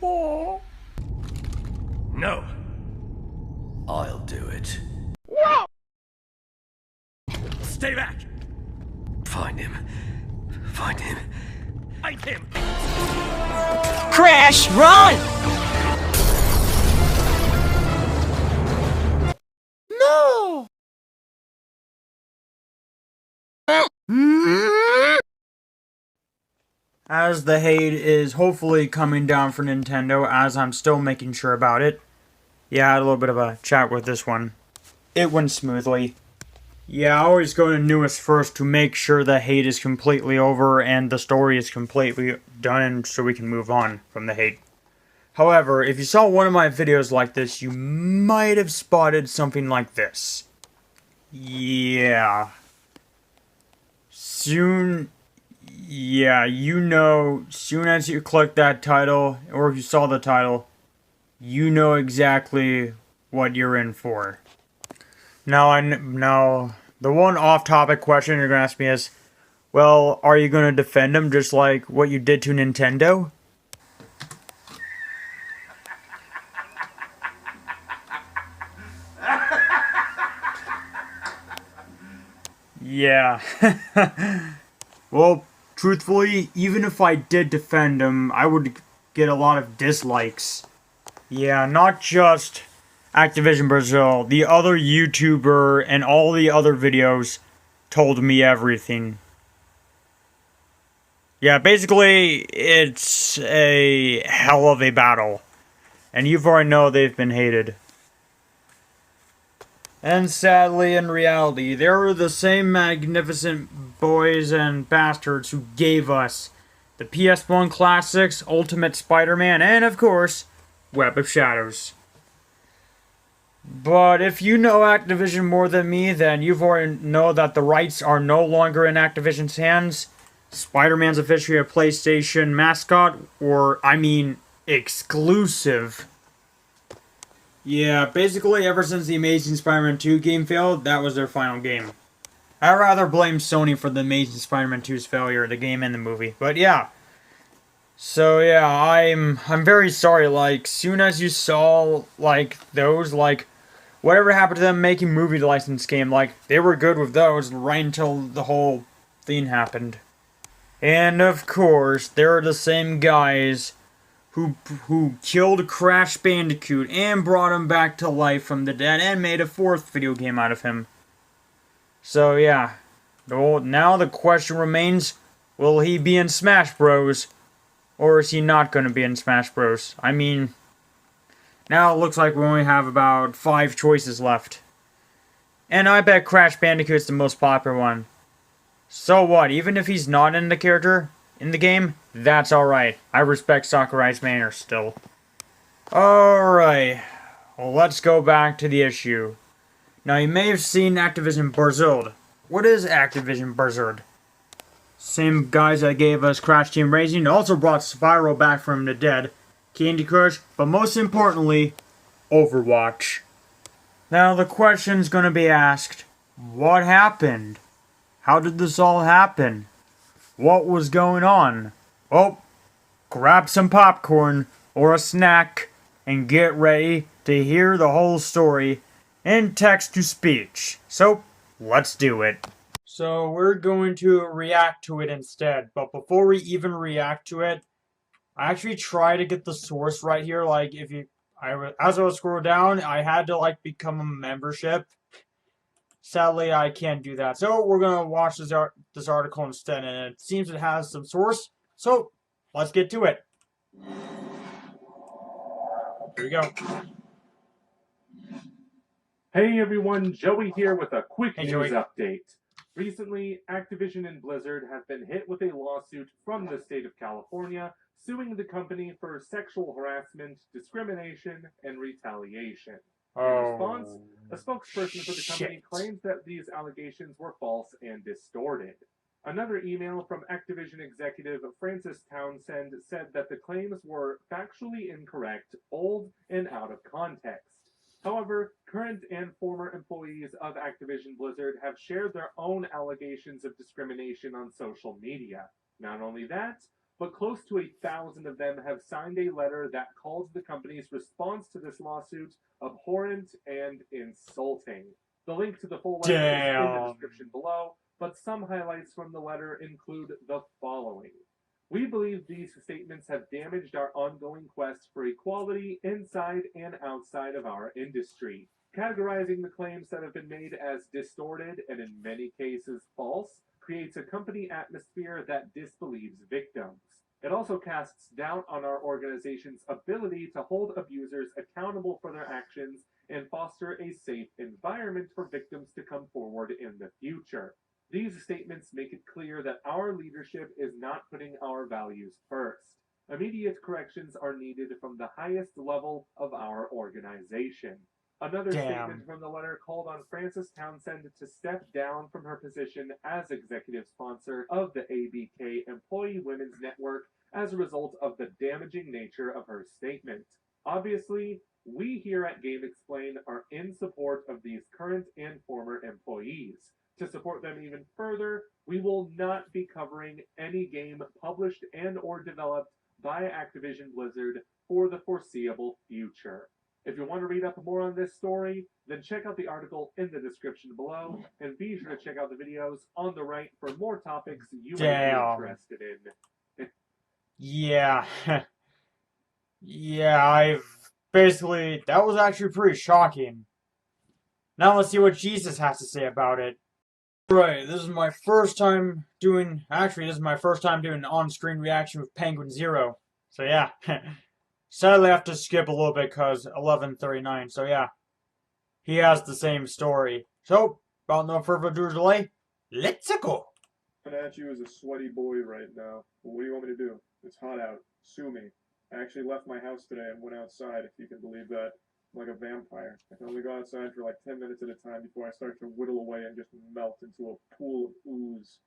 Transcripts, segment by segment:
No. I'll do it. Stay back! Find him. Find him. Find him! Crash, run! No! As the hate is hopefully coming down for Nintendo, as I'm still making sure about it. Yeah, I had a little bit of a chat with this one. It went smoothly. Yeah, I always go to newest first to make sure the hate is completely over and the story is completely done so we can move on from the hate. However, if you saw one of my videos like this, you might have spotted something like this. Yeah. Soon as you click that title, or if you saw the title, you know exactly what you're in for. Now, the one off-topic question you're going to ask me is, well, are you going to defend them just like what you did to Nintendo? Yeah. Well, truthfully, even if I did defend him, I would get a lot of dislikes. Yeah, not just Activision Brazil. The other YouTuber and all the other videos told me everything. Yeah, basically, it's a hell of a battle. And you've already know they've been hated. And sadly, in reality, they were the same magnificent boys and bastards who gave us the PS1 classics, Ultimate Spider-Man, and of course, Web of Shadows. But if you know Activision more than me, then you've already know that the rights are no longer in Activision's hands. Spider-Man's officially a PlayStation mascot, or, I mean, exclusive. Yeah, basically ever since the Amazing Spider-Man 2 game failed, that was their final game. I'd rather blame Sony for the Amazing Spider-Man 2's failure, the game and the movie. But yeah. So yeah, I'm very sorry, like, soon as you saw, like, those, like, whatever happened to them making movie license game, like, they were good with those right until the whole thing happened. And of course, they're the same guys who killed Crash Bandicoot and brought him back to life from the dead and made a fourth video game out of him. So yeah, now the question remains, will he be in Smash Bros? Or is he not going to be in Smash Bros? I mean, now it looks like we only have about 5 choices left. And I bet Crash Bandicoot's the most popular one. So what, even if he's not in the character, in the game, that's alright. I respect Sakurai's manners still. Alright, well, let's go back to the issue. Now, you may have seen Activision Blizzard. What is Activision Blizzard? Same guys that gave us Crash Team Racing also brought Spyro back from the dead, Candy Crush, but most importantly, Overwatch. Now, the question's gonna be asked, what happened? How did this all happen? What was going on? Well, grab some popcorn or a snack and get ready to hear the whole story in text-to-speech. So, let's do it. So, we're going to react to it instead. But before we even react to it, I actually try to get the source right here. Like, as I was scrolling down, I had to, like, become a membership. Sadly, I can't do that. So we're going to watch this article instead, and it seems it has some source. So let's get to it. Here we go. Hey everyone, Joey here with a quick news Joey. update. Recently, Activision and Blizzard have been hit with a lawsuit from the state of California suing the company for sexual harassment, discrimination, and retaliation. In response, a spokesperson for the company claims that these allegations were false and distorted. Another email from Activision executive Francis Townsend said that the claims were factually incorrect, old, and out of context. However, current and former employees of Activision Blizzard have shared their own allegations of discrimination on social media. Not only that, but close to 1,000 of them have signed a letter that calls the company's response to this lawsuit abhorrent and insulting. The link to the full letter is in the description below, but some highlights from the letter include the following. We believe these statements have damaged our ongoing quest for equality inside and outside of our industry, categorizing the claims that have been made as distorted and in many cases false creates a company atmosphere that disbelieves victims. It also casts doubt on our organization's ability to hold abusers accountable for their actions and foster a safe environment for victims to come forward in the future. These statements make it clear that our leadership is not putting our values first. Immediate corrections are needed from the highest level of our organization. Another statement from the letter called on Frances Townsend to step down from her position as executive sponsor of the ABK Employee Women's Network as a result of the damaging nature of her statement. Obviously, we here at Game Explain are in support of these current and former employees. To support them even further, we will not be covering any game published and or developed by Activision Blizzard for the foreseeable future. If you want to read up more on this story, then check out the article in the description below, and be sure to check out the videos on the right for more topics you might be interested in. Yeah. Yeah, that was actually pretty shocking. Now let's see what Jesus has to say about it. Right, this is my first time doing an on-screen reaction with Penguin Zero. So yeah. Sadly I have to skip a little bit because 11:39, so yeah. He has the same story. So, without no further ado delay, let's go! Coming at you as a sweaty boy right now. But what do you want me to do? It's hot out. Sue me. I actually left my house today and went outside, if you can believe that. I'm like a vampire. I can only go outside for like 10 minutes at a time before I start to whittle away and just melt into a pool of ooze.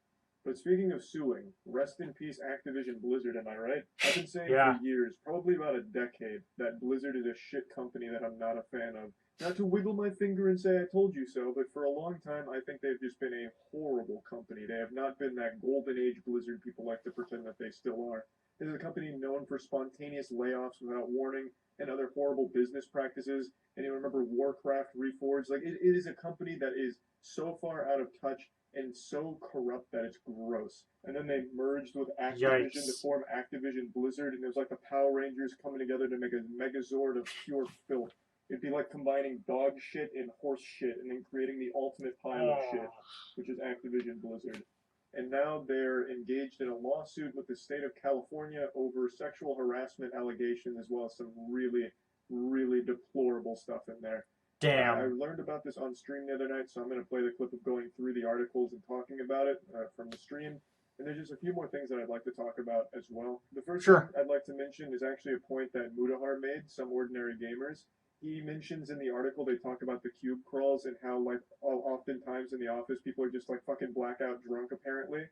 But speaking of suing, rest in peace Activision Blizzard, am I right? I've been saying for years, probably about a decade, that Blizzard is a shit company that I'm not a fan of. Not to wiggle my finger and say I told you so, but for a long time I think they've just been a horrible company. They have not been that golden age Blizzard people like to pretend that they still are. This is a company known for spontaneous layoffs without warning and other horrible business practices. And you remember Warcraft Reforged? Like, it is a company that is so far out of touch and so corrupt that it's gross. And then they merged with Activision to form Activision Blizzard, and it was like the Power Rangers coming together to make a Megazord of pure filth. It'd be like combining dog shit and horse shit and then creating the ultimate pile of shit, which is Activision Blizzard. And now they're engaged in a lawsuit with the state of California over sexual harassment allegations, as well as some really, really deplorable stuff in there. Damn. I learned about this on stream the other night, so I'm going to play the clip of going through the articles and talking about it from the stream. And there's just a few more things that I'd like to talk about as well. The first thing I'd like to mention is actually a point that Mudahar made, Some Ordinary Gamers. He mentions in the article, they talk about the cube crawls and how, like, oftentimes in the office, people are just, like, fucking blackout drunk, apparently.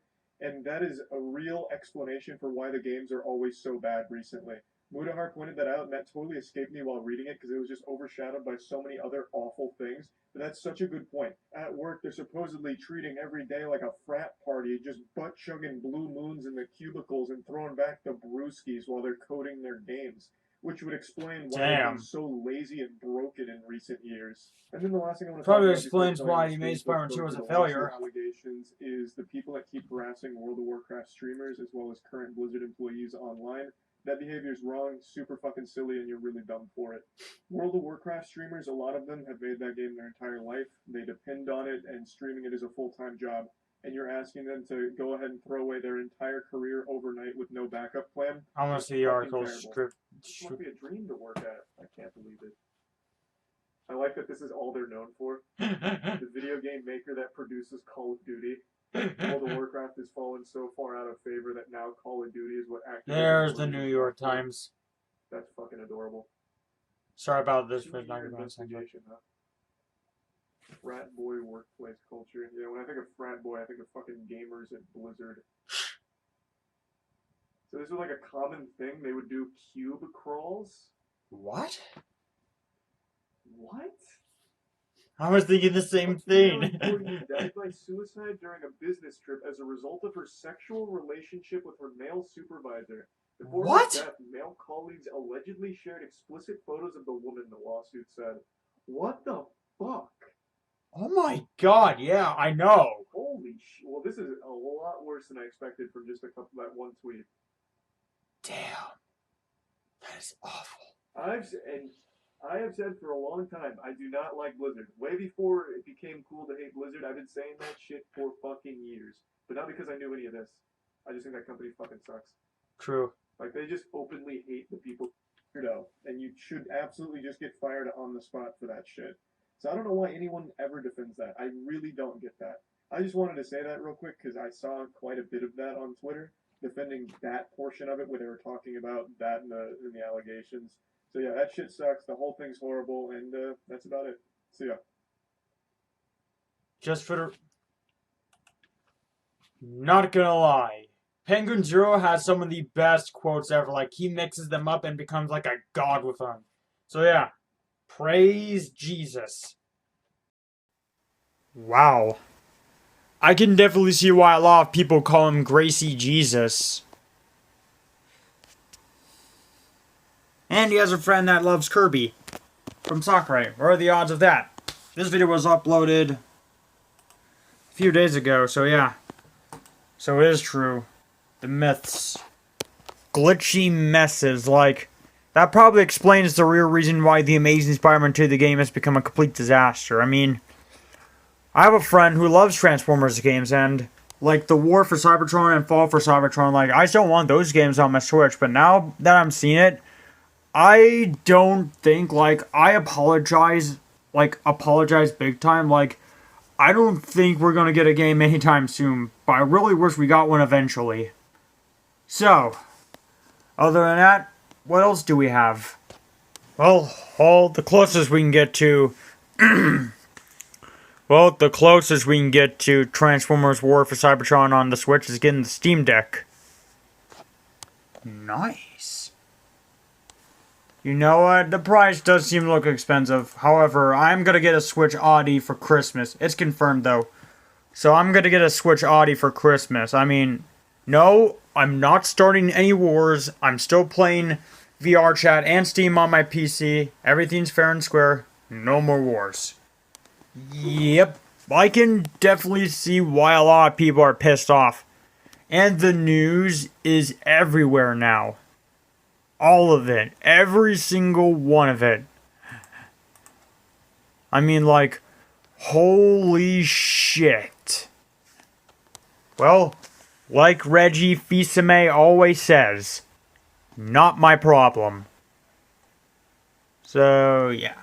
And that is a real explanation for why the games are always so bad recently. Mudahar pointed that out, and that totally escaped me while reading it, because it was just overshadowed by so many other awful things. But that's such a good point. At work, they're supposedly treating every day like a frat party, just butt-chugging blue moons in the cubicles and throwing back the brewskis while they're coding their games. Which would explain why they've been so lazy and broken in recent years. And then the last thing I want to talk about probably explains why you made Spider-Man 2 as a failure. Allegations is the people that keep harassing World of Warcraft streamers as well as current Blizzard employees online. That behavior is wrong, super fucking silly, and you're really dumb for it. World of Warcraft streamers, a lot of them have made that game their entire life. They depend on it, and streaming it is a full-time job. And you're asking them to go ahead and throw away their entire career overnight with no backup plan. I want to see the article script. This must be a dream to work at. I can't believe it. I like that this is all they're known for. The video game maker that produces Call of Duty. World of Warcraft has fallen so far out of favor that now Call of Duty is what Activision. There's the New York Times. That's fucking adorable. Sorry about this, but not going to Frat boy workplace culture. Yeah, when I think of frat boy, I think of fucking gamers at Blizzard. So this was like a common thing. They would do cube crawls. What? What? I was thinking the same A thing. female employee died by suicide during a business trip as a result of her sexual relationship with her male supervisor. Before What? her death, male colleagues allegedly shared explicit photos of the woman, the lawsuit said. What the fuck? Oh my god, yeah, I know. Holy sh! Well, this is a lot worse than I expected from just that one tweet. Damn. That is awful. I have said for a long time I do not like Blizzard. Way before it became cool to hate Blizzard, I've been saying that shit for fucking years. But not because I knew any of this. I just think that company fucking sucks. True. Like they just openly hate the people. And you should absolutely just get fired on the spot for that shit. So I don't know why anyone ever defends that. I really don't get that. I just wanted to say that real quick because I saw quite a bit of that on Twitter, defending that portion of it where they were talking about that in the allegations. So yeah, that shit sucks. The whole thing's horrible, and that's about it. See ya. Just for the... Not gonna lie. Penguin Zero has some of the best quotes ever. Like, he mixes them up and becomes like a god with them. So yeah. Praise Jesus. Wow. I can definitely see why a lot of people call him Gracie Jesus. And he has a friend that loves Kirby from Sakurai. What are the odds of that? This video was uploaded a few days ago, so yeah. So it is true. The myths. Glitchy messes, like... That probably explains the real reason why The Amazing Spider-Man 2 the game has become a complete disaster. I mean... I have a friend who loves Transformers games, and... Like, the War for Cybertron and Fall for Cybertron, like, I still want those games on my Switch, but now that I'm seeing it... I don't think, like, I apologize big time, like... I don't think we're gonna get a game anytime soon, but I really wish we got one eventually. So, other than that, what else do we have? Well, all the closest we can get to... well, the closest we can get to Transformers War for Cybertron on the Switch is getting the Steam Deck. Nice. You know what? The price does seem to look expensive. However, I'm gonna get a Switch Audi for Christmas. It's confirmed, though. So I'm gonna get a Switch Audi for Christmas. I mean, no, I'm not starting any wars. I'm still playing VR chat and Steam on my PC. Everything's fair and square. No more wars. Yep. I can definitely see why a lot of people are pissed off. And the news is everywhere now. All of it. Every single one of it. I mean, like, holy shit. Well, like Reggie Fils-Aimé always says, not my problem. So, yeah.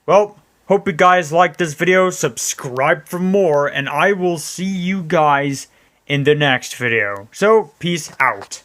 Well, hope you guys liked this video. Subscribe for more, and I will see you guys in the next video. So, peace out.